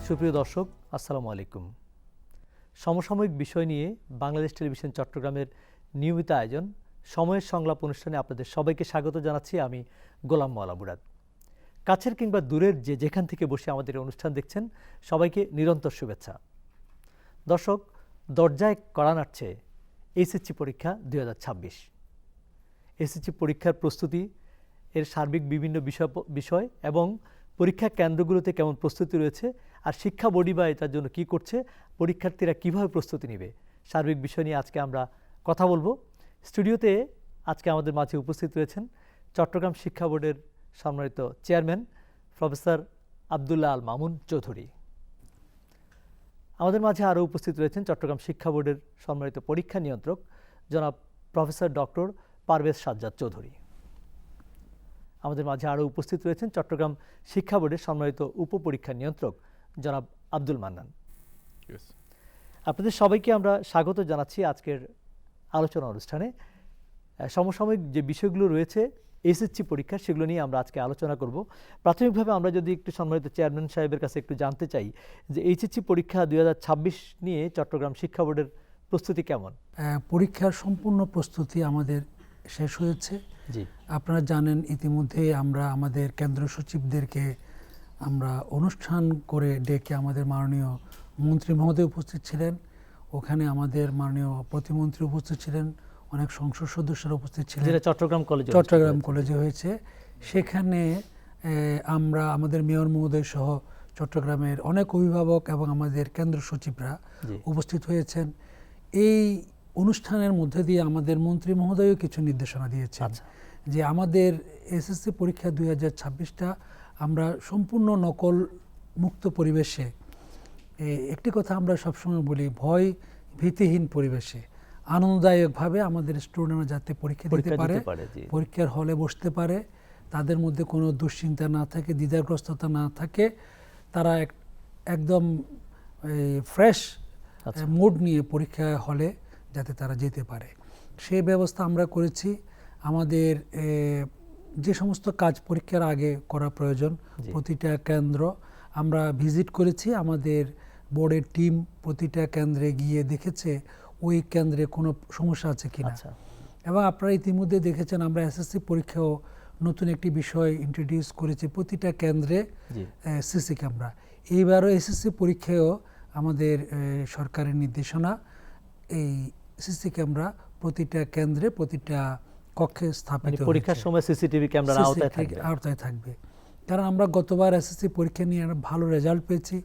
সুপ্রিয় দর্শক, আসসালামু আলাইকুম। সমসাময়িক বিষয় নিয়ে বাংলাদেশ টেলিভিশন চট্টগ্রামের নিয়মিত আয়োজন সময়ের সংলাপ অনুষ্ঠানে আপনাদের সবাইকে স্বাগত জানাচ্ছি। আমি গোলাম মাওলা মুরাদ। কাছের কিংবা দূরের যেখান থেকে বসে আমাদের অনুষ্ঠান দেখছেন, সবাইকে নিরন্তর শুভেচ্ছা। দর্শক, দরজায় কড়া নাড়ছে এইচএসসি পরীক্ষা 2026। এইচএসসি পরীক্ষার প্রস্তুতি, এর সার্বিক বিভিন্ন বিষয় এবং পরীক্ষা কেন্দ্রগুলোতে কেমন প্রস্তুতি রয়েছে, আর শিক্ষা বোর্ডই বা এটার জন্য কী করছে, পরীক্ষার্থীরা কীভাবে প্রস্তুতি নেবে, সার্বিক বিষয় নিয়ে আজকে আমরা কথা বলবো। স্টুডিওতে আজকে আমাদের মাঝে উপস্থিত রয়েছেন চট্টগ্রাম শিক্ষা বোর্ডের সম্মানিত চেয়ারম্যান প্রফেসর আব্দুল্লাহ আল মামুন চৌধুরী। আমাদের মাঝে আরও উপস্থিত রয়েছেন চট্টগ্রাম শিক্ষা বোর্ডের সম্মানিত পরীক্ষা নিয়ন্ত্রক জনাব প্রফেসর ডক্টর পারভেজ সাজ্জাদ চৌধুরী। আমাদের মাঝে আরও উপস্থিত রয়েছেন চট্টগ্রাম শিক্ষা বোর্ডের সম্মানিত উপপরীক্ষা নিয়ন্ত্রক জনাব আব্দুল মান্নান। আপনাদের সবাইকে আমরা স্বাগত জানাচ্ছি আজকের আলোচনা অনুষ্ঠানে। সমসাময়িক যে বিষয়গুলো রয়েছে এইচএসসি পরীক্ষা, সেগুলো নিয়ে আমরা আজকে আলোচনা করব। প্রাথমিকভাবে আমরা যদি একটু সম্মানিত চেয়ারম্যান সাহেবের কাছে একটু জানতে চাই যে এইচএসসি পরীক্ষা 2026 নিয়ে চট্টগ্রাম শিক্ষা বোর্ডের প্রস্তুতি কেমন? পরীক্ষার সম্পূর্ণ প্রস্তুতি আমাদের শেষ হয়েছে। জি, আপনারা জানেন ইতিমধ্যে আমরা আমাদের কেন্দ্র সচিবদেরকে আমরা অনুষ্ঠান করে ডেকে আমাদের মাননীয় মন্ত্রী মহোদয় উপস্থিত ছিলেন, ওখানে আমাদের মাননীয় প্রতিমন্ত্রী উপস্থিত ছিলেন, অনেক সংসদ সদস্যরা উপস্থিত ছিলেন, চট্টগ্রাম কলেজে হয়েছে। সেখানে আমরা আমাদের মেয়র মহোদয় সহ চট্টগ্রামের অনেক অভিভাবক এবং আমাদের কেন্দ্র সচিবরা উপস্থিত হয়েছেন। এই অনুষ্ঠানের মধ্যে দিয়ে আমাদের মন্ত্রী মহোদয়ও কিছু নির্দেশনা দিয়েছেন যে আমাদের এসএসসি পরীক্ষা 2026টা আমরা সম্পূর্ণ নকল মুক্ত পরিবেশে, একটি কথা আমরা সবসময় বলি, ভয় ভীতিহীন পরিবেশে আনন্দদায়কভাবে আমাদের স্টুডেন্টরা যাতে পরীক্ষা দিতে পারে, পরীক্ষার হলে বসতে পারে, তাদের মধ্যে কোনো দুশ্চিন্তা না থাকে, দ্বিধাগ্রস্ততা না থাকে, তারা একদম ফ্রেশ মুড নিয়ে পরীক্ষা হলে যাতে তারা যেতে পারে, সেই ব্যবস্থা আমরা করেছি। আমাদের যে সমস্ত কাজ পরীক্ষার আগে করা প্রয়োজন, প্রতিটা কেন্দ্র আমরা ভিজিট করেছি। আমাদের বোর্ডের টিম প্রতিটা কেন্দ্রে গিয়ে দেখেছে ওই কেন্দ্রে কোনো সমস্যা আছে কিনা। এবং আপনারা ইতিমধ্যে দেখেছেন আমরা এসএসসি পরীক্ষাও নতুন একটি বিষয় ইন্ট্রোডিউস করেছি, প্রতিটা কেন্দ্রে সিসি ক্যামেরা। এইবারও এসএসসি পরীক্ষায়ও আমাদের সরকারের নির্দেশনা, এই সিসি ক্যামেরা প্রতিটা কেন্দ্রে প্রতিটা কক্ষে স্থাপিত, পরীক্ষার সময় সিসিটিভি ক্যামেরা আওতায় থাকবে। কারণ আমরা গতবার এসএসসি পরীক্ষা নিয়ে ভালো রেজাল্ট পেয়েছি,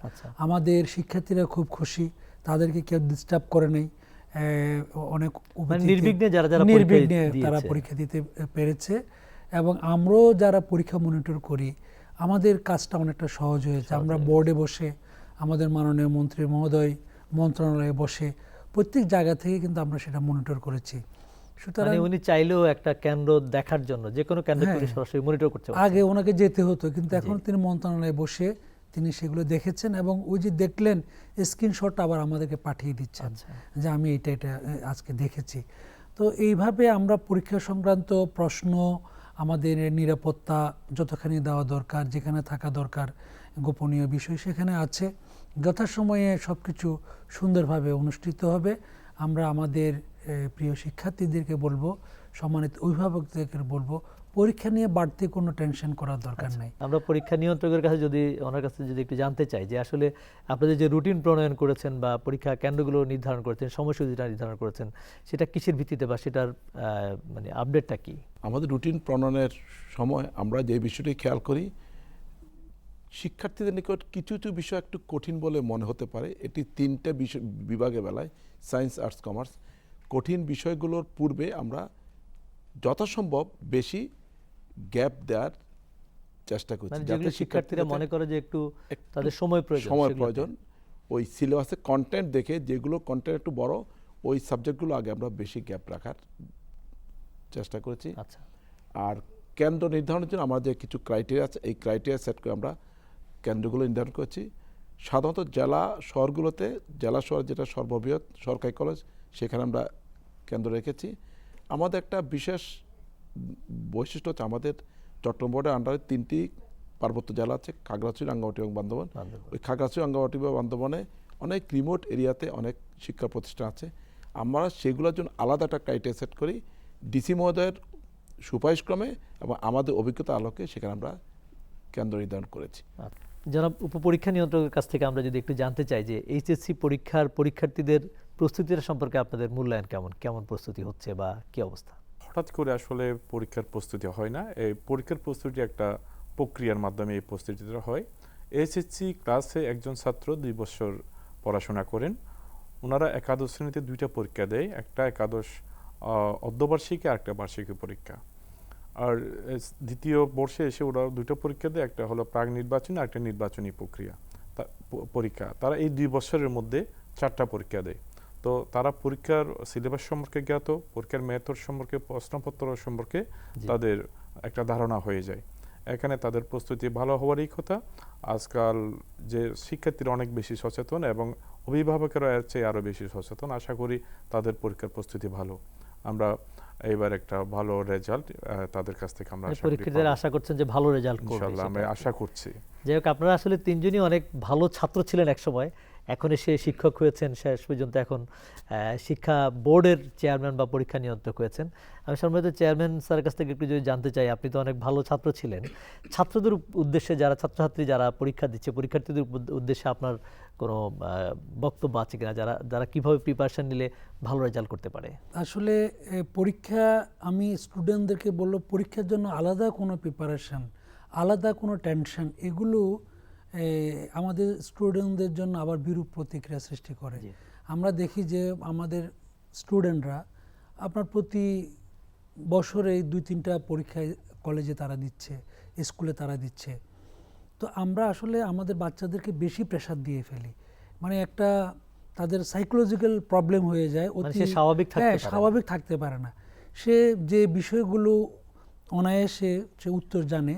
আমাদের শিক্ষার্থীরা খুব খুশি, তাদেরকে কেউ ডিস্টার্ব করে নেই, অনেক নির্বিঘ্নে তারা পরীক্ষা দিতে পেরেছে। এবং আমরাও যারা পরীক্ষা মনিটর করি আমাদের কাজটা অনেকটা সহজ হয়েছে। আমরা বোর্ডে বসে, আমাদের মাননীয় মন্ত্রী মহোদয় মন্ত্রণালয়ে বসে প্রত্যেক জায়গা থেকে কিন্তু আমরা সেটা মনিটর করেছি। সুতরাং উনি চাইলেও একটা কেন্দ্র দেখার জন্য যে কোনো কেন্দ্র করে সরাসরি মনিটর করতে পারেন। আগে ওনাকে যেতে হতো, কিন্তু এখন তিনি মন্ত্রণালয়ে বসে তিনি সেগুলো দেখেছেন এবং ওই যে দেখলেন স্ক্রিনশট আবার আমাদেরকে পাঠিয়ে দিচ্ছেন যে আমি এটা আজকে দেখেছি। তো এইভাবে আমরা পরীক্ষা সংক্রান্ত প্রশ্ন, আমাদের নিরাপত্তা যতখানি দেওয়া দরকার, যেখানে থাকা দরকার গোপনীয় বিষয় সেখানে আছে, যথাসময়ে সব কিছু সুন্দরভাবে অনুষ্ঠিত হবে। আমরা আমাদের প্রিয় শিক্ষার্থীদেরকে বলবো, সম্মানিত অভিভাবকদেরকে বলবো, পরীক্ষা নিয়ে বাড়তি কোনো টেনশন করার দরকার নাই। আমরা পরীক্ষা নিয়ন্ত্রকের কাছে ওনার কাছে যদি একটু জানতে চাই যে আসলে আপনাদের যে রুটিন প্রণয়ন করেছেন বা পরীক্ষা কেন্দ্রগুলো নির্ধারণ করেছেন, সময়সূচিটা নির্ধারণ করেছেন, সেটা কিসের ভিত্তিতে বা সেটার মানে আপডেটটা কি? আমাদের রুটিন প্রণয়নের সময় আমরা যে বিষয়টি খেয়াল করি, শিক্ষার্থীদের নিকট কিছু কিছু বিষয় একটু কঠিন বলে মনে হতে পারে। এটি 3টে বিভাগের বেলায়, সায়েন্স, আর্টস, কমার্স। কঠিন বিষয়গুলোর পূর্বে আমরা যথাসম্ভব বেশি গ্যাপ দেওয়ার চেষ্টা করছি, যাতে শিক্ষার্থীরা মনে করে যে একটু তাদের সময় প্রয়োজন। ওই সিলেবাসে কন্টেন্ট দেখে যেগুলো কন্টেন্ট একটু বড়, ওই সাবজেক্টগুলো আগে আমরা বেশি গ্যাপ রাখার চেষ্টা করেছি। আর কেন্দ্র নির্ধারণের জন্য আমাদের কিছু ক্রাইটেরিয়া আছে, এই ক্রাইটেরিয়া সেট করে আমরা কেন্দ্রগুলো নির্ধারণ করছি। সাধারণত জেলা শহরগুলোতে, জেলা শহর যেটা সর্ববৃহৎ সরকারি কলেজ, সেখানে আমরা কেন্দ্র রেখেছি। আমাদের একটা বিশেষ বৈশিষ্ট্য হচ্ছে আমাদের চট্টগ্রাম বোর্ডের আন্ডারে 3টি পার্বত্য জেলা আছে, খাগড়াছড়ি, রাঙ্গামাটি এবং বান্দরবান। ওই খাগড়াছড়ি, রাঙ্গামাটি বা বান্দরবানে অনেক রিমোট এরিয়াতে অনেক শিক্ষা প্রতিষ্ঠান আছে। আমরা সেগুলোর জন্য আলাদা একটা ক্রাইটেরিয়া সেট করি ডিসি মহোদয়ের সুপারিশক্রমে এবং আমাদের অভিজ্ঞতা আলোকে সেখানে আমরা কেন্দ্র নির্ধারণ করেছি। জনাব উপপরীক্ষা নিয়ন্ত্রকের কাছ থেকে আমরা যদি একটু জানতে চাই যে এইচএসসি পরীক্ষার পরীক্ষার্থীদের প্রস্তুতির সম্পর্কে আপনাদের মূল্যায়ন কেমন প্রস্তুতি হচ্ছে বা কি অবস্থা? হঠাৎ করে আসলে পরীক্ষার প্রস্তুতি হয় না। এই পরীক্ষার প্রস্তুতি একটা প্রক্রিয়ার মাধ্যমে এই প্রস্তুতিটা হয়। এইচএসসি ক্লাসে একজন ছাত্র 2 বছর পড়াশোনা করেন। ওনারা একাদশ শ্রেণীতে 2টা পরীক্ষা দেয়, একটা একাদশ অর্ধবার্ষিকী আর একটা বার্ষিকী পরীক্ষা। আর দ্বিতীয় বর্ষে এসে ওরা 2টা পরীক্ষা দেয়, একটা হলো প্রাক নির্বাচনী আর একটা নির্বাচনী পরীক্ষা। তারা এই 2 বছরের মধ্যে 4টা পরীক্ষা দেয়। তো তারা পরীক্ষার সিলেবাস সম্পর্কে জ্ঞাত, পরীক্ষার মেথড সম্পর্কে, প্রশ্নপত্র সম্পর্কে তাদের একটা ধারণা হয়ে যায়। এখানে তাদের প্রস্তুতি ভালো হওয়ারই কথা। আজকাল যে শিক্ষার্থীরা অনেক বেশি সচেতন এবং অভিভাবকেরা এর চেয়ে আরও বেশি সচেতন। আশা করি তাদের পরীক্ষার প্রস্তুতি ভালো। আমরা এবার একটা ভালো রেজাল্ট তাদের কাছ থেকে আমরা পরীক্ষার্থীরা আশা করছেন যে ভালো রেজাল্ট করবে, ইনশাআল্লাহ আমরা আশা করছি। যাই হোক, আপনারা আসলে তিনজনই অনেক ভালো ছাত্র ছিলেন একসময়, এখন এসে শিক্ষক হয়েছেন, শেষ পর্যন্ত এখন শিক্ষা বোর্ডের চেয়ারম্যান বা পরীক্ষা নিয়ন্ত্রক হয়েছেন। আমি সম্ভবত চেয়ারম্যান স্যারের কাছ থেকে একটু যদি জানতে চাই, আপনি তো অনেক ভালো ছাত্র ছিলেন, ছাত্রদের উদ্দেশ্যে, যারা ছাত্রছাত্রী যারা পরীক্ষা দিচ্ছে, পরীক্ষার্থীদের উদ্দেশ্যে আপনার কোনো বক্তব্য আছে কিনা, যারা কিভাবে প্রিপারেশন নিলে ভালো রেজাল্ট করতে পারে? আসলে পরীক্ষা, আমি স্টুডেন্টদেরকে বলবো পরীক্ষার জন্য আলাদা কোনো প্রিপারেশন, আলাদা কোনো টেনশন, এগুলো আমাদের স্টুডেন্টদের জন্য আবার বিরূপ প্রতিক্রিয়া সৃষ্টি করে। আমরা দেখি যে আমাদের স্টুডেন্টরা আপনার প্রতি বছরে 2-3টা পরীক্ষায় কলেজে তারা দিচ্ছে, স্কুলে তারা দিচ্ছে। তো আমরা আসলে আমাদের বাচ্চাদেরকে বেশি প্রেশার দিয়ে ফেলি, মানে একটা তাদের সাইকোলজিক্যাল প্রবলেম হয়ে যায়, স্বাভাবিক থাকতে পারে না। সে যে বিষয়গুলো অনায়াসে সে উত্তর জানে,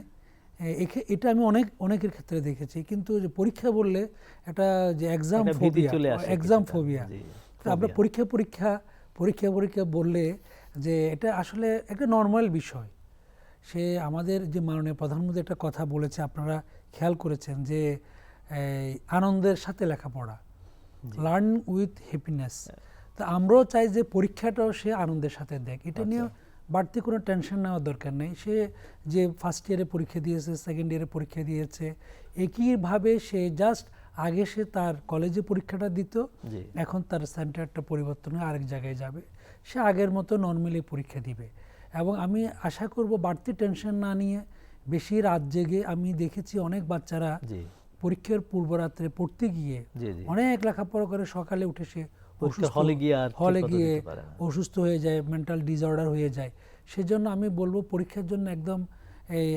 এটা আমি অনেকের ক্ষেত্রে দেখেছি। কিন্তু যে পরীক্ষা বললে একটা যে এক্সাম ফোবিয়া, আমরা পরীক্ষা বললে যে এটা আসলে একটা নর্মাল বিষয়। সে আমাদের যে মাননীয় প্রধানমন্ত্রী একটা কথা বলেছে, আপনারা খেয়াল করেছেন যে আনন্দের সাথে লেখাপড়া, লার্ন উইথ হ্যাপিনেস। তো আমরাও চাই যে পরীক্ষাটাও সে আনন্দের সাথে দেখ, এটা নিয়ে বাড়তি কোনো টেনশন নেওয়ার দরকার নেই। সে যে ফার্স্ট ইয়ারে পরীক্ষা দিয়েছে, সেকেন্ড ইয়ারে পরীক্ষা দিয়েছে, একইভাবে সে জাস্ট আগে সে তার কলেজে পরীক্ষাটা দিত, এখন তার সেন্টারটা পরিবর্তন হয়ে আরেক জায়গায় যাবে, সে আগের মতো নর্মালি পরীক্ষা দিবে। এবং আমি আশা করব বাড়তি টেনশন না নিয়ে বেশি রাত জেগে, আমি দেখেছি অনেক বাচ্চারা পরীক্ষার পূর্বরাত্রে পড়তে গিয়ে অনেক লেখাপড়া করে সকালে উঠে সে হলে গিয়ে অসুস্থ হয়ে যায়, মেন্টাল ডিসঅর্ডার হয়ে যায়। সেজন্য আমি বলবো পরীক্ষার জন্য একদম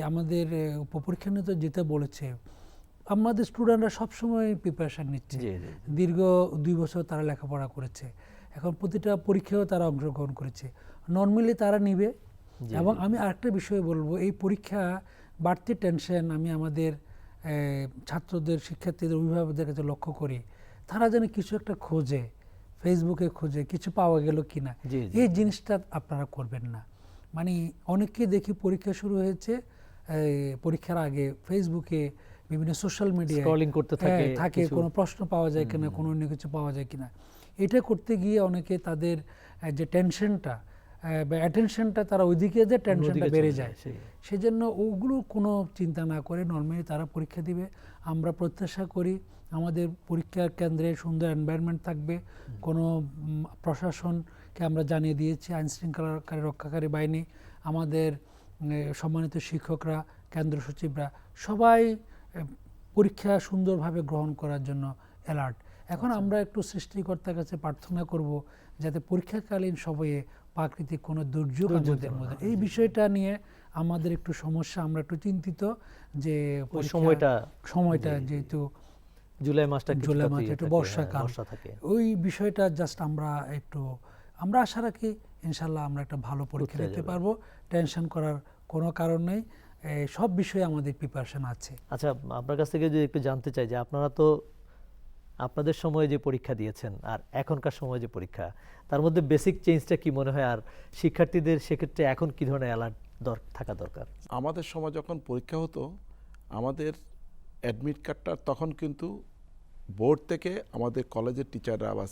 আমাদের উপপরীক্ষা নিয়ে তো যেতে বলেছে, আমাদের স্টুডেন্টরা সবসময় প্রিপারেশান নিচ্ছে, দীর্ঘ 2 বছর তারা লেখাপড়া করেছে, এখন প্রতিটা পরীক্ষায়ও তারা অংশগ্রহণ করেছে, নর্মালি তারা নিবে। এবং আমি আরেকটা বিষয় বলবো, এই পরীক্ষা বাড়তি টেনশন আমি আমাদের ছাত্রদের, শিক্ষার্থীদের, অভিভাবকদের কাছে লক্ষ্য করি, তারা যেন কিছু একটা খোঁজে, ফেসবুকে খোঁজে কিছু পাওয়া গেল কিনা, এই জিনিসটা আপনারা করবেন না। মানে অনেককে দেখি পরীক্ষা শুরু হয়েছে, পরীক্ষার আগে ফেসবুকে বিভিন্ন সোশ্যাল মিডিয়ায় স্ক্রলিং করতে থাকে, কোনো প্রশ্ন পাওয়া যায় কিনা, কোনো অন্য কিছু পাওয়া যায় কিনা। এটা করতে গিয়ে অনেকে তাদের যে টেনশনটা বা অ্যাটেনশনটা, তারা ওইদিকে যে টেনশনটা বেড়ে যায়, সেজন্য ওগুলো কোনো চিন্তা না করে নর্মালি তারা পরীক্ষা দিবে। আমরা প্রত্যাশা করি আমাদের পরীক্ষা কেন্দ্রে সুন্দর এনভায়রনমেন্ট থাকবে, কোনো প্রশাসনকে আমরা জানিয়ে দিয়েছি, আইন শৃঙ্খলাকারী রক্ষাকারী বাহিনী, আমাদের সম্মানিত শিক্ষকরা, কেন্দ্র সচিবরা, সবাই পরীক্ষা সুন্দরভাবে গ্রহণ করার জন্য অ্যালার্ট। এখন আমরা একটু সৃষ্টিকর্তার কাছে প্রার্থনা করব যাতে পরীক্ষাকালীন সময়ে প্রাকৃতিক কোনো দুর্যোগ আমাদের মধ্যে, এই বিষয়টা নিয়ে আমাদের একটু সমস্যা, আমরা একটু চিন্তিত যে সময়টা যেহেতু জুলাই মাসটা একটু বর্ষাকাল, ওই বিষয়টা জাস্ট আমরা আশা রাখি ইনশাল্লাহ আমরা একটা ভালো পরীক্ষা দিতে পারবো, টেনশন করার কোনো কারণ নেই, সব বিষয়ে আমাদের প্রিপারেশন আছে। আচ্ছা, আপনার কাছ থেকে যদি একটু জানতে চাই যে আপনারা তো আপনাদের সময়ে যে পরীক্ষা দিয়েছেন আর এখনকার সময় যে পরীক্ষা, তার মধ্যে বেসিক চেঞ্জটা কি মনে হয়, আর শিক্ষার্থীদের সেক্ষেত্রে এখন কি ধরনের অ্যালার্ট থাকা দরকার? আমাদের সময় যখন পরীক্ষা হতো, আমাদের অ্যাডমিট কার্ডটা তখন কিন্তু বোর্ড থেকে আমাদের কলেজের টিচাররা বা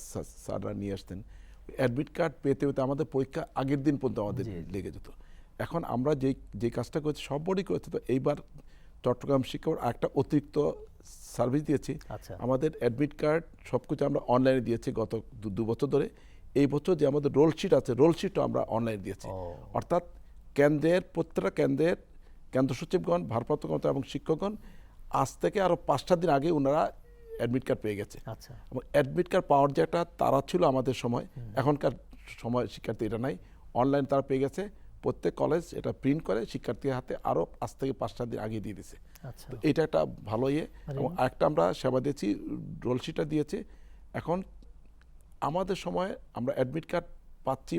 স্যাররা নিয়ে আসতেন। অ্যাডমিট কার্ড পেতে পেতে আমাদের পরীক্ষা আগের দিন পর্যন্ত আমাদের লেগে যেত। এখন আমরা যে কাজটা করেছি সব বোর্ডই করেছি, তো এইবার চট্টগ্রাম শিক্ষা বোর্ড একটা অতিরিক্ত সার্ভিস দিয়েছি। আমাদের অ্যাডমিট কার্ড সব কিছু আমরা অনলাইনে দিয়েছি গত 2 বছর ধরে। এই বছর যে আমাদের রোল শিট আছে, রোল শিটও আমরা অনলাইনে দিয়েছি। অর্থাৎ কেন্দ্রের প্রত্যেকটা কেন্দ্র সচিবগণ, ভারপ্রাপ্ত কর্মকর্তা এবং শিক্ষকগণ আজ থেকে আরও 5টা দিন আগে ওনারা অ্যাডমিট কার্ড পেয়ে গেছে। এবং অ্যাডমিট কার্ড পাওয়ার যে একটা তারা ছিল আমাদের সময়, এখনকার সময় শিক্ষার্থী এটা নাই, অনলাইন তারা পেয়ে গেছে। প্রত্যেক কলেজ এটা প্রিন্ট করে শিক্ষার্থীর হাতে আরও আজ থেকে 5টা দিন আগে দিয়ে দিছে। তো এটা একটা ভালো ইয়ে। এবং আরেকটা আমরা সেবা দিয়েছি, রোলশিটটা দিয়েছে। এখন আমাদের সময় আমরা অ্যাডমিট কার্ড পাচ্ছি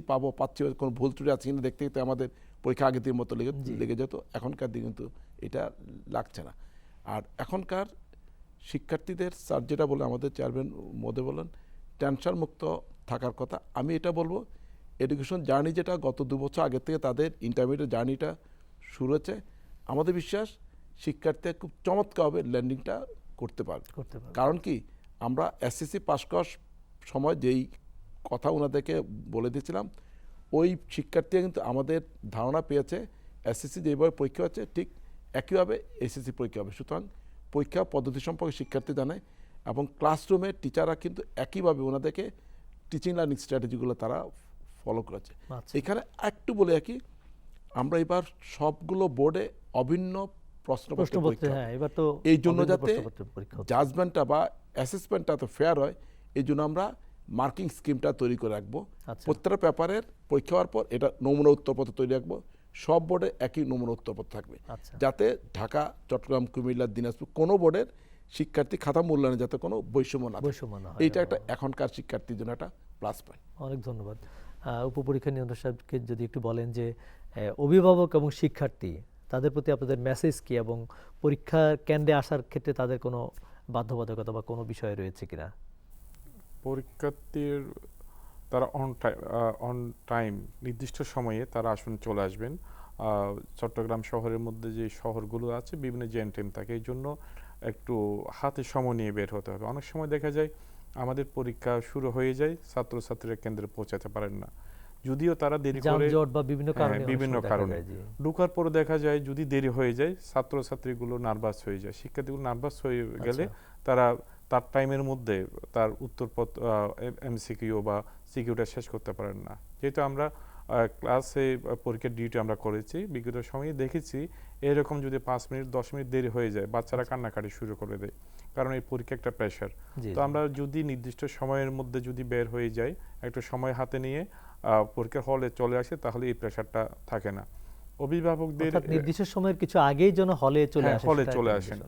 কোনো ভুল ত্রুটি আছে কিনা দেখতে দেখতে আমাদের পরীক্ষা আগের দিন মতো লেগে যেত। এখনকার দিন কিন্তু এটা লাগছে না। আর এখনকার শিক্ষার্থীদের স্যার যেটা বলে, আমাদের চেয়ারম্যান মধ্যে বলেন টেনশন মুক্ত থাকার কথা। আমি এটা বলবো, এডুকেশন জার্নি যেটা গত 2 বছর আগের থেকে তাদের ইন্টারমিডিয়েট জার্নিটা শুরু হয়েছে, আমাদের বিশ্বাস শিক্ষার্থীরা খুব চমৎকারভাবে ল্যান্ডিংটা করতে পারবে। কারণ কি, আমরা এসএসসি পাস করার সময় যেই কথা ওনাদেরকে বলে দিয়েছিলাম, ওই শিক্ষার্থীরা কিন্তু আমাদের ধারণা পেয়েছে এসএসসি যেভাবে পরীক্ষা হচ্ছে ঠিক একইভাবে এসএসসি পরীক্ষা হবে। সুতরাং পরীক্ষা পদ্ধতি সম্পর্কে শিক্ষার্থী জানে এবং ক্লাসরুমে টিচাররা কিন্তু একইভাবে ওনাদেরকে টিচিং লার্নিং স্ট্র্যাটেজিগুলো তারা ফলো করেছে। এখানে একটু বলে রাখি, আমরা এবার সবগুলো বোর্ডে অভিন্ন প্রশ্নপত্র পরীক্ষা, এই জন্য যাতে জাজমেন্টটা বা অ্যাসেসমেন্টটা তো ফেয়ার হয়, এই জন্য আমরা মার্কিং স্কিমটা তৈরি করে রাখবো। প্রত্যেকটা পেপারের পরীক্ষা হওয়ার পর এটা নমুনা উত্তরপত্র তৈরি রাখবো। সব বোর্ডে একই নমুনা উত্তরপত্র থাকবে, যাতে ঢাকা, চট্টগ্রাম, কুমিল্লা, দিনাজপুর কোনো বোর্ডের শিক্ষার্থী খাতা মূল্যায়নে যাতে কোনো বৈষম্য না হয়। এইটা একটা এখনকার শিক্ষার্থীর জন্য একটা প্লাস পয়েন্ট। অনেক ধন্যবাদ। উপপরীক্ষা নিয়ন্ত্রক সাহেবকে যদি একটু বলেন যে অভিভাবক এবং শিক্ষার্থী তাদের প্রতি আপনাদের মেসেজ কি, এবং পরীক্ষা কেন্দ্রে আসার ক্ষেত্রে তাদের কোনো বাধ্যবাধকতা বা কোনো বিষয় রয়েছে কিনা? পরীক্ষার্থীর তারা অন টাইম নির্দিষ্ট সময়ে তারা চলে আসবেন। চট্টগ্রাম শহরের মধ্যে যে শহরগুলো আছে বিভিন্ন জ্যাম টাইম থাকে, এই জন্য একটু হাতে সময় নিয়ে বের হতে হবে। অনেক সময় দেখা যায় আমাদের পরীক্ষা শুরু হয়ে যায়, ছাত্রছাত্রীরা কেন্দ্রে পৌঁছাতে পারেন না, যদিও তারা দেরি করে বিভিন্ন কারণে ঢোকার পর দেখা যায় যদি দেরি হয়ে যায় ছাত্রছাত্রীগুলো নার্ভাস হয়ে যায়। শিক্ষার্থীগুলো নার্ভাস হয়ে গেলে তারা তার টাইমের মধ্যে তার উত্তরপত্র এমসিকিউ বা সিকিউটা শেষ করতে পারেন না। যেহেতু আমরা ক্লাসে পরীক্ষার ডিউটি আমরা করেছি, বিগত সময়ে দেখেছি এরকম যদি 5 মিনিট 10 মিনিট দেরি হয়ে যায় বাচ্চারা কান্নাকাটি শুরু করে দেয়, কারণ এই পরীক্ষা একটা প্রেশার। তো আমরা যদি নির্দিষ্ট সময়ের মধ্যে যদি বের হয়ে যাই, একটা সময় হাতে নিয়ে পরীক্ষার হলে চলে আসে, তাহলে এই প্রেশারটা থাকে না। অভিভাবকদের নির্দিষ্ট সময়ের কিছু আগেই যেন হলে চলে আসেন,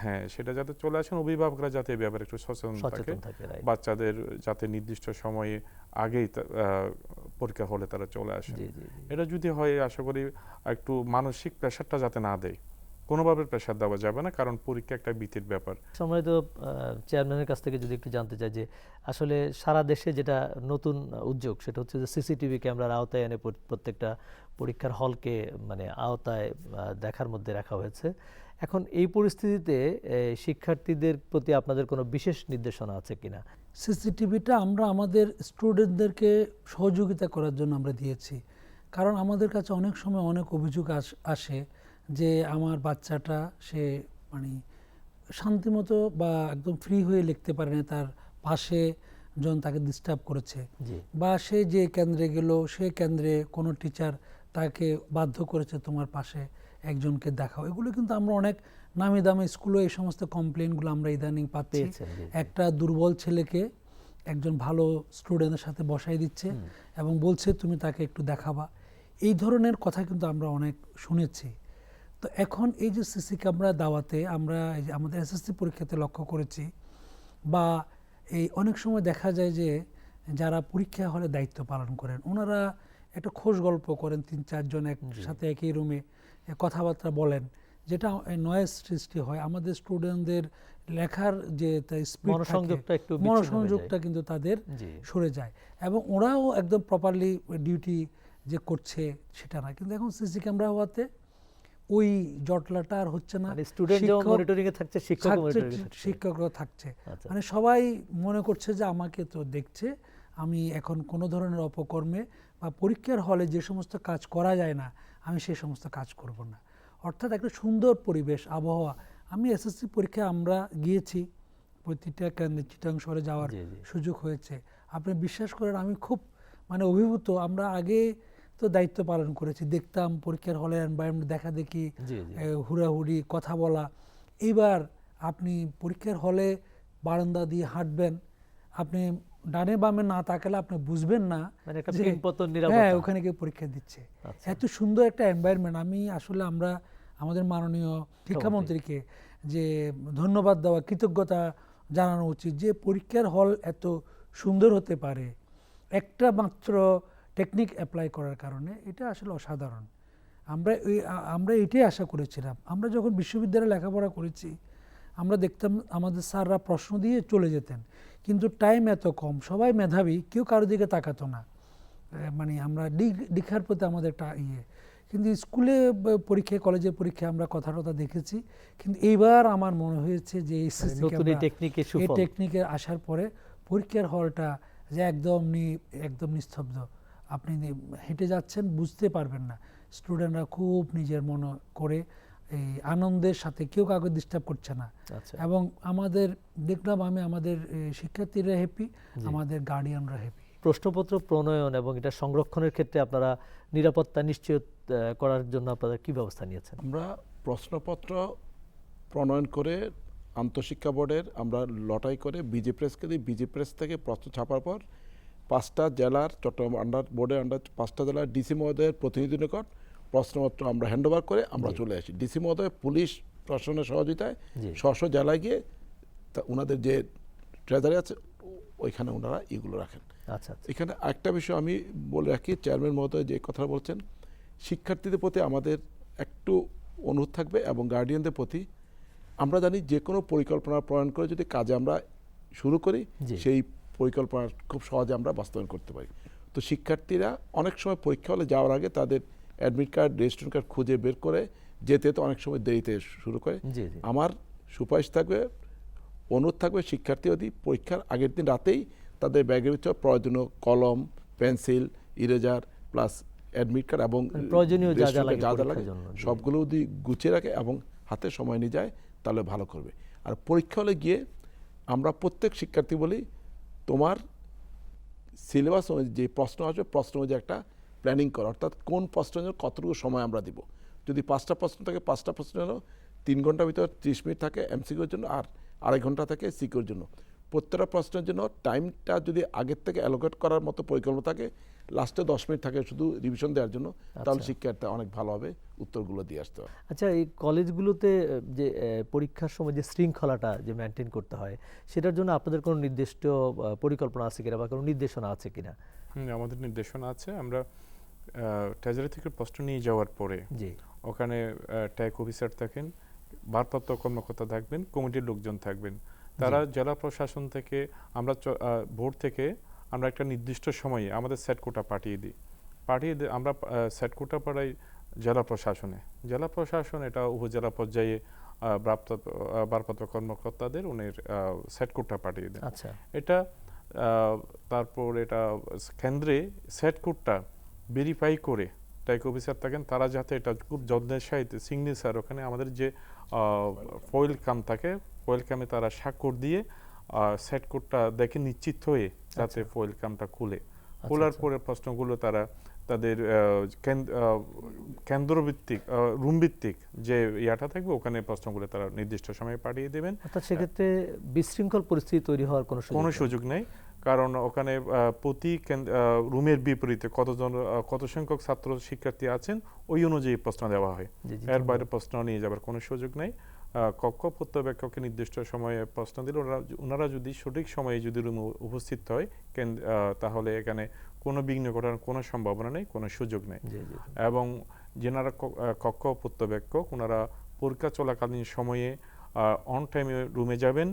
হ্যাঁ সেটা যাতে চলে আসেন, অভিভাবকরা যাতে এই ব্যাপারে একটু সচেতন থাকে, বাচ্চাদের যাতে নির্দিষ্ট সময়ে আগেই পরীক্ষা হলে তারা চলে আসেন। এটা যদি হয় আশা করি একটু মানসিক প্রেশারটা যাতে না দেয়, কোনোভাবে প্রেশার দেওয়া যাবে না, কারণ পরীক্ষা একটা ভীতির ব্যাপার। সম্মানিত চেয়ারম্যানের কাছ থেকে যদি একটু জানতে চাই যে আসলে সারা দেশে যেটা নতুন উদ্যোগ, সেটা হচ্ছে যে সিসিটিভি ক্যামেরার আওতায় এনে প্রত্যেকটা পরীক্ষার হলকে মানে আওতায় দেখার মধ্যে রাখা হয়েছে। এখন এই পরিস্থিতিতে শিক্ষার্থীদের প্রতি আপনাদের কোনো বিশেষ নির্দেশনা আছে কিনা? সিসিটিভিটা আমরা আমাদের স্টুডেন্টদেরকে সহযোগিতা করার জন্য আমরা দিয়েছি, কারণ আমাদের কাছে অনেক সময় অনেক অভিযোগ আসে যে আমার বাচ্চাটা সে মানে শান্তিমতো বা একদম ফ্রি হয়ে লিখতে পারে না, তার পাশে জন তাকে ডিস্টার্ব করেছে, বা সে যে কেন্দ্রে গেল সে কেন্দ্রে কোনো টিচার তাকে বাধ্য করেছে তোমার পাশে একজনকে দেখাও। এগুলো কিন্তু আমরা অনেক নামি দামি স্কুলে এই সমস্ত কমপ্লেনগুলো আমরা ইদানিং পাচ্ছি। একটা দুর্বল ছেলেকে একজন ভালো স্টুডেন্টের সাথে বসাই দিচ্ছে এবং বলছে তুমি তাকে একটু দেখাবা। এই ধরনের কথা কিন্তু আমরা অনেক শুনেছি। তো এখন এই যে সিসি ক্যামেরা দাওয়াতে আমরা আমাদের এসএসসি পরীক্ষাতে লক্ষ্য করেছি, বা এই অনেক সময় দেখা যায় যে যারা পরীক্ষা হলে দায়িত্ব পালন করেন ওনারা একটা খোশ গল্প করেন, 3-4 জন একসাথে একই রুমে কথাবার্তা বলেন, যেটা নয়েজ সৃষ্টি হয়। আমাদের স্টুডেন্টদের লেখার যে মনোসংযোগটা কিন্তু তাদের সরে যায়, এবং ওরাও একদম প্রপারলি ডিউটি যে করছে সেটা না। কিন্তু এখন সিসি ক্যামেরা হওয়াতে ওই জটলাটা আর হচ্ছে না। মানে স্টুডেন্ট যেমন মনিটরিং এ থাকছে, শিক্ষক মনিটরিং এ থাকছে, শিক্ষকরাও থাকছে। আচ্ছা। মানে সবাই মনে করছে যে আমাকে তো দেখছে, আমি এখন কোনো ধরনের অপকর্মে বা পরীক্ষার হলে যে সমস্ত কাজ করা যায় না আমি সেই সমস্ত কাজ করব না। অর্থাৎ একটা সুন্দর পরিবেশ, আবহাওয়া। আমি এসএসসি পরীক্ষায় আমরা গিয়েছি, প্রতিটা কেন্দ্রে চিটাং শহরে যাওয়ার সুযোগ হয়েছে। আপনি বিশ্বাস করেন আমি খুব মানে অভিভূত। আমরা আগে তো দায়িত্ব পালন করেছি, দেখতাম পরীক্ষার হলে এনভায়রনমেন্ট দেখা দেখি, হুড়াহুড়ি, কথা বলা। এইবার আপনি পরীক্ষার হলে বারান্দা দিয়ে হাঁটবেন, আপনি ডানে বামে না তাকালে আপনি বুঝবেন না যে হ্যাঁ ওখানে কেউ পরীক্ষা দিচ্ছে। এত সুন্দর একটা এনভায়রনমেন্ট। আমি আসলে আমরা আমাদের মাননীয় শিক্ষামন্ত্রীকে যে ধন্যবাদ দেওয়া, কৃতজ্ঞতা জানানো উচিত যে পরীক্ষার হল এত সুন্দর হতে পারে একটা মাত্র টেকনিক অ্যাপ্লাই করার কারণে। এটা আসলে অসাধারণ। আমরা এটাই আশা করেছিলাম। আমরা যখন বিশ্ববিদ্যালয়ে লেখাপড়া করেছি আমরা দেখতাম আমাদের স্যাররা প্রশ্ন দিয়ে চলে যেতেন, কিন্তু টাইম এত কম, সবাই মেধাবী, কেউ কারো দিকে তাকাতো না। মানে আমরা দীক্ষার প্রতি আমাদের একটা কিন্তু স্কুলে পরীক্ষায়, কলেজের পরীক্ষায় আমরা কথা দেখেছি। কিন্তু এইবার আমার মনে হয়েছে যে এই টেকনিকে আসার পরে পরীক্ষার হলটা যে একদম নিস্তব্ধ, আপনি হেঁটে যাচ্ছেন বুঝতে পারবেন না। স্টুডেন্টরা খুব নিজের মনে করে এই আনন্দের সাথে, কেউ কাউকে ডিস্টার্ব করছে না। এবং আমাদের দেখলাম আমাদের শিক্ষার্থীরা হ্যাপি, আমাদের গার্ডিয়ানরা হ্যাপি। প্রশ্নপত্র প্রণয়ন এবং এটা সংরক্ষণের ক্ষেত্রে আপনারা নিরাপত্তা নিশ্চিত করার জন্য আপনারা কি ব্যবস্থা নিয়েছেন? আমরা প্রশ্নপত্র প্রণয়ন করে আন্তঃশিক্ষা বোর্ডের আমরা লটাই করে বিজি প্রেসকে দিই। বিজি প্রেস থেকে প্রশ্ন ছাপার পর 5টা জেলার, চট্টগ্রাম বোর্ডের আন্ডার 5টা জেলার ডিসি মহোদয়ের প্রতিনিধি নিকট প্রশ্নপত্র আমরা হ্যান্ডওভার করে আমরা চলে আসি। ডিসি মহোদয় পুলিশ প্রশাসনের সহযোগিতায় স্ব জেলায় গিয়ে ওনাদের যে ট্রেজারি আছে ওইখানে ওনারা এগুলো রাখেন। আচ্ছা। এখানে একটা বিষয় আমি বলে রাখি, চেয়ারম্যান মহোদয় যে কথা বলছেন, শিক্ষার্থীদের প্রতি আমাদের একটু অনুরোধ থাকবে এবং গার্ডিয়ানদের প্রতি। আমরা জানি যে কোনো পরিকল্পনা প্রণয়ন করে যদি কাজে আমরা শুরু করি সেই পরিকল্পনা খুব সহজে আমরা বাস্তবায়ন করতে পারি। তো শিক্ষার্থীরা অনেক সময় পরীক্ষা হলে যাওয়ার আগে তাদের অ্যাডমিট কার্ড, রেজিস্ট্রেশন কার্ড খুঁজে বের করে যেতে তো অনেক সময় দেরিতে শুরু করে। আমার সুপারিশ থাকবে, অনুরোধ থাকবে, শিক্ষার্থী যদি পরীক্ষার আগের দিন রাতেই তাদের ব্যাগের ভিতরে প্রয়োজনীয় কলম, pencil, eraser plus admit card এবং প্রয়োজনীয় যা যা লাগে সবগুলো যদি গুছিয়ে রাখে এবং হাতে সময় নিয়ে যায় তাহলে ভালো করবে। আর পরীক্ষা হলে গিয়ে আমরা প্রত্যেক শিক্ষার্থী বলি, তোমার সিলেবাস অনুযায়ী যে প্রশ্ন আসবে প্রশ্ন অনুযায়ী একটা প্ল্যানিং করো, অর্থাৎ কোন প্রশ্নের জন্য কতটুকু সময় আমরা দিব। যদি 5টা প্রশ্ন থাকে 5টা প্রশ্ন যেন 3 ঘন্টার ভিতর 30 মিনিট থাকে এমসিকিউর জন্য আর 2.5 ঘন্টা থাকে সিকিউর জন্য। প্রত্যেকটা প্রশ্নের জন্য টাইমটা যদি আগের থেকে অ্যালোকেট করার মতো পরিকল্পনা থাকে, লাস্টে 10 মিনিট থাকে শুধু রিভিশন দেওয়ার জন্য, তাহলে শিক্ষার্থী অনেক ভালোভাবে উত্তরগুলো দিয়ে আসতে হবে। আচ্ছা, এই কলেজগুলোতে যে পরীক্ষার সময় যে শৃঙ্খলাটা যে মেনটেন করতে হয় সেটার জন্য আপনাদের কোনো নির্দিষ্ট পরিকল্পনা আছে কিনা বা কোনো নির্দেশনা আছে কিনা? আমাদের নির্দেশনা আছে। আমরা ট্রেজারি থেকে প্রশ্ন নিয়ে যাওয়ার পরে ওখানে ট্যাগ অফিসার থাকেন, ভারপ্রাপ্ত কর্মকর্তা থাকবেন, কমিটির লোকজন থাকবেন। তারা জেলা প্রশাসন থেকে আমরা বোর্ড থেকে আমরা একটা নির্দিষ্ট সময়ে আমাদের সেট কোটা পাঠিয়ে দিই। আমরা সেট কোটা পাঠাই জেলা প্রশাসনে। জেলা প্রশাসন এটা উপজেলা পর্যায়ে ভারপ্রাপ্ত কর্মকর্তাদের উনির সেট কোটা পাঠিয়ে দেন। এটা তারপর এটা কেন্দ্রে সেট কোডটা ভেরিফাই করে ট্যাগ অফিসার থাকেন, তারা যাতে এটা খুব যত্নের সাথে সিগনেচার ওখানে আমাদের যে ফয়েল কাম থাকে, ফয়েল কামে তারা স্বাক্ষর দিয়ে সেট কোডটা দেখে নিশ্চিত হয়ে যাতে ফয়েল কামটা খোলার পরে প্রশ্নগুলো তারা তাদের কেন্দ্রভিত্তিক রুম ভিত্তিক যে ইয়াটা থাকবে ওখানে প্রশ্নগুলো তারা নির্দিষ্ট সময়ে পাঠিয়ে দেবেন। অর্থাৎ সেক্ষেত্রে বিশৃঙ্খল পরিস্থিতি তৈরি হওয়ার কোনো সুযোগ নেই, কারণ ওখানে প্রতি রুমের বিপরীতে কত সংখ্যক ছাত্র শিক্ষার্থী আছেন ওই অনুযায়ী প্রশ্ন দেওয়া হয়। এর বাইরে প্রশ্ন নিয়ে যাবার কোনো সুযোগ নেই। কক্ষ পর্যবেক্ষককে নির্দিষ্ট সময়ে প্রশ্ন দিলে ওনারা যদি সঠিক সময়ে যদি রুমে উপস্থিত হয় তাহলে এখানে কোনো বিঘ্ন ঘটার কোনো সম্ভাবনা নেই, কোনো সুযোগ নেই। এবং যেনারা কক্ষ পর্যবেক্ষক ওনারা পরীক্ষা চলাকালীন সময়ে অন টাইমে রুমে যাবেন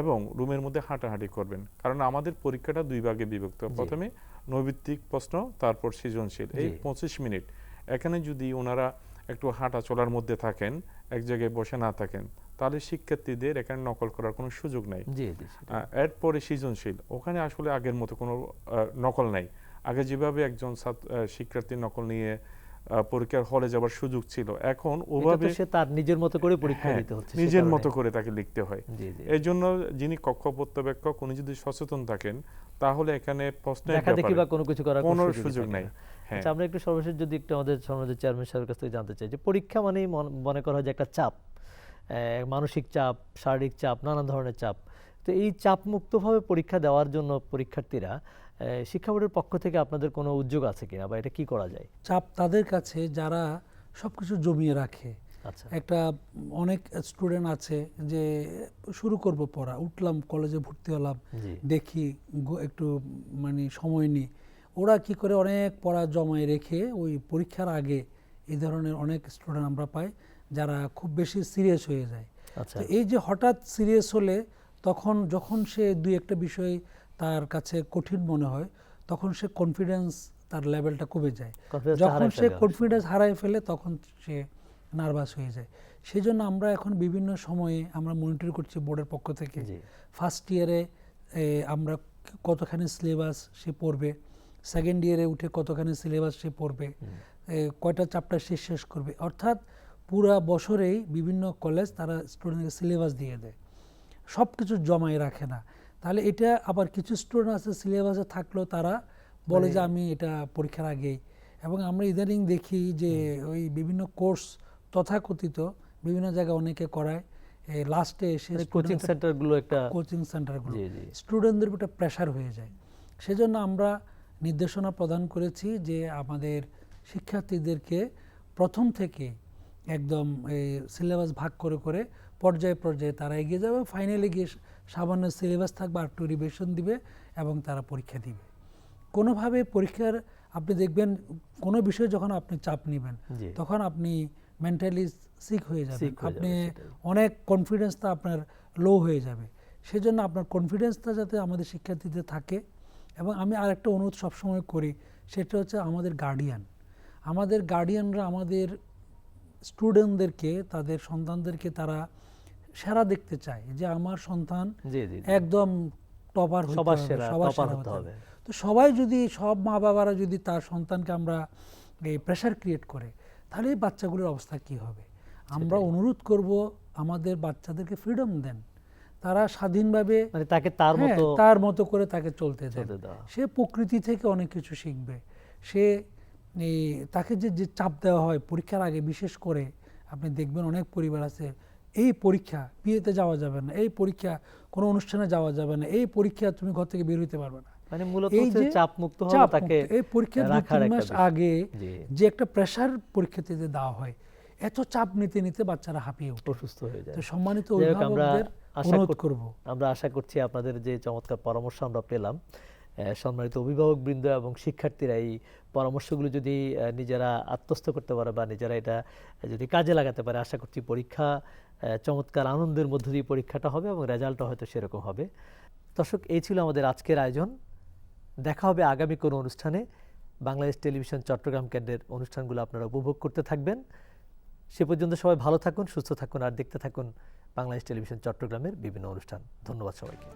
এবং রুমের মধ্যে হাঁটাহাঁটি করবেন, কারণ আমাদের পরীক্ষাটা 2 ভাগে বিভক্ত। প্রথমে নৈর্ভিত্তিক প্রশ্ন, তারপর সৃজনশীল, এই 25 মিনিট। এখানে যদি ওনারা একটু হাঁটা চলার মধ্যে থাকেন, এক জায়গায় বসে না থাকেন, তাহলে শিক্ষার্থীদের এখানে নকল করার কোনো সুযোগ নাই। এরপরে সৃজনশীল, ওখানে আসলে আগের মতো কোনো নকল নাই। আগে যেভাবে একজন শিক্ষার্থী নকল নিয়ে পরীক্ষার হলে যাওয়ার সুযোগ ছিল, এখন ওভাবে সে তার নিজের মতো করে পরীক্ষা দিতে হচ্ছে, নিজের মতো করে তাকে লিখতে হয়। এই জন্য যিনি কক্ষ পর্যবেক্ষক উনি যদি সচেতন থাকেন, তাহলে এখানে প্রশ্নের ব্যাপারে কোনো কিছু করার কোনো সুযোগ নাই। আচ্ছা, আমরা একটু সর্বশেষ যদি একটু আমাদের সমাজের চেয়ারম্যান সাহেবের কাছ থেকে জানতে চাই যে পরীক্ষা মানেই মনে করা হয় যে একটা চাপ, মানসিক চাপ, শারীরিক চাপ, নানা ধরনের চাপ। তো এই চাপ মুক্তভাবে পরীক্ষা দেওয়ার জন্য পরীক্ষার্থীরা শিক্ষা বোর্ডের পক্ষ থেকে আপনাদের কোনো উদ্যোগ আছে কিনা, বা এটা কি করা যায়? চাপ তাদের কাছে যারা সবকিছু জমিয়ে রাখে। আচ্ছা, একটা অনেক স্টুডেন্ট আছে যে শুরু করব পড়া, উঠলাম, কলেজে ভর্তি হলাম, দেখি একটু মানে সময় নিই, ওরা কি করে অনেক পড়া জমায় রেখে ওই পরীক্ষার আগে এই ধরনের অনেক স্টুডেন্ট আমরা পাই যারা খুব বেশি সিরিয়াস হয়ে যায়। তো এই যে হঠাৎ সিরিয়াস হলে তখন যখন সে দুই একটা বিষয় তার কাছে কঠিন মনে হয়, তখন সে কনফিডেন্স তার লেভেলটা কমে যায়। যখন সে কনফিডেন্স হারায় ফেলে তখন সে নার্ভাস হয়ে যায়। সেই জন্য আমরা এখন বিভিন্ন সময়ে আমরা মনিটর করছি বোর্ডের পক্ষ থেকে। ফার্স্ট ইয়ারে আমরা কতখানি সিলেবাস সে পড়বে, সেকেন্ড ইয়ারে উঠে কতখানি সিলেবাস সে পড়বে, কয়টা চ্যাপ্টার সে শেষ করবে। অর্থাৎ পুরা বছরেই বিভিন্ন কলেজ তারা স্টুডেন্টকে সিলেবাস দিয়ে দেয়, সব কিছু জমায় রাখে না। তাহলে এটা আবার কিছু স্টুডেন্ট আছে সিলেবাসে থাকলেও তারা বলে যে আমি এটা পরীক্ষার আগেই। এবং আমরা ইদানিং দেখি যে ওই বিভিন্ন কোর্স তথাকথিত বিভিন্ন জায়গায় অনেকে করায়, লাস্টে এসে কোচিং সেন্টারগুলো স্টুডেন্টদের উপর প্রেশার হয়ে যায়। সেজন্য আমরা নির্দেশনা প্রদান করেছি যে আমাদের শিক্ষার্থীদেরকে প্রথম থেকে একদম সিলেবাস ভাগ করে করে পর্যায়ে পর্যায়ে তারা এগিয়ে যাবে, ফাইনালে গিয়ে সামান্য সিলেবাস থাকবে, আর একটু রিভিশন দিবে এবং তারা পরীক্ষা দিবে। কোনোভাবে পরীক্ষার আপনি দেখবেন কোনো বিষয়ে যখন আপনি চাপ নেবেন তখন আপনি মেন্টালি সিক হয়ে যাবেন, আপনি অনেক কনফিডেন্সটা আপনার লো হয়ে যাবে। সেজন্য আপনার কনফিডেন্সটা যাতে আমাদের শিক্ষার্থীদের থাকে। এবং আমি আরেকটা অনুরোধ সবসময় করি, সেটা হচ্ছে আমাদের গার্ডিয়ানরা আমাদের স্টুডেন্টদেরকে, তাদের সন্তানদেরকে তারা সেরা দেখতে চায় যে আমার সন্তান একদম টপার হতে হবে। তো সবাই যদি, সব মা বাবারা যদি তার সন্তানকে আমরা এই প্রেশার ক্রিয়েট করে, তাহলে এই বাচ্চাগুলোর অবস্থা কি হবে? আমরা অনুরোধ করব আমাদের বাচ্চাদেরকে ফ্রিডম দেন, তারা স্বাধীনভাবে তার মতো করে তাকে চলতে দেন। সে প্রকৃতি থেকে অনেক কিছু শিখবে। সে তাকে যে চাপ দেওয়া হয় পরীক্ষার আগে, বিশেষ করে আপনি দেখবেন অনেক পরিবার আছে, এই পরীক্ষা বিয়েতে যাওয়া যাবে না, এই পরীক্ষা কোনো অনুষ্ঠানে যাওয়া যাবে না, এই পরীক্ষা তুমি ঘর থেকে বের হইতে পারবে না। মানে মূলত চাপ মুক্ত হওয়া, তাকে এই পরীক্ষার 2-3 মাস আগে যে একটা প্রেসার পরীক্ষার্থীদের দেওয়া হয়, এত চাপ নিতে নিতে বাচ্চারা হাঁপিয়ে ওঠে, অসুস্থ হয়ে যায়। তো সম্মানিত অভিভাবকদের অনুরোধ করব, আমরা আশা করছি আপনাদের যে চমৎকার পরামর্শ আমরা পেলাম, সম্মানিত অভিভাবকবৃন্দ এবং শিক্ষার্থীরা এই পরামর্শগুলো যদি নিজেরা আত্মস্থ করতে পারে বা নিজেরা এটা যদি কাজে লাগাতে পারে, আশা করছি পরীক্ষা চমৎকার আনন্দের মধ্য দিয়ে পরীক্ষাটা হবে এবং রেজাল্টটা হয়তো সেরকম হবে। দর্শক, এই ছিল আমাদের আজকের আয়োজন। দেখা হবে আগামী কোনো অনুষ্ঠানে। বাংলাদেশ টেলিভিশন চট্টগ্রাম কেন্দ্রের অনুষ্ঠানগুলো আপনারা উপভোগ করতে থাকবেন। সে পর্যন্ত সবাই ভালো থাকুন, সুস্থ থাকুন, আর দেখতে থাকুন বাংলাদেশ টেলিভিশন চট্টগ্রামের বিভিন্ন অনুষ্ঠান। ধন্যবাদ সবাইকে।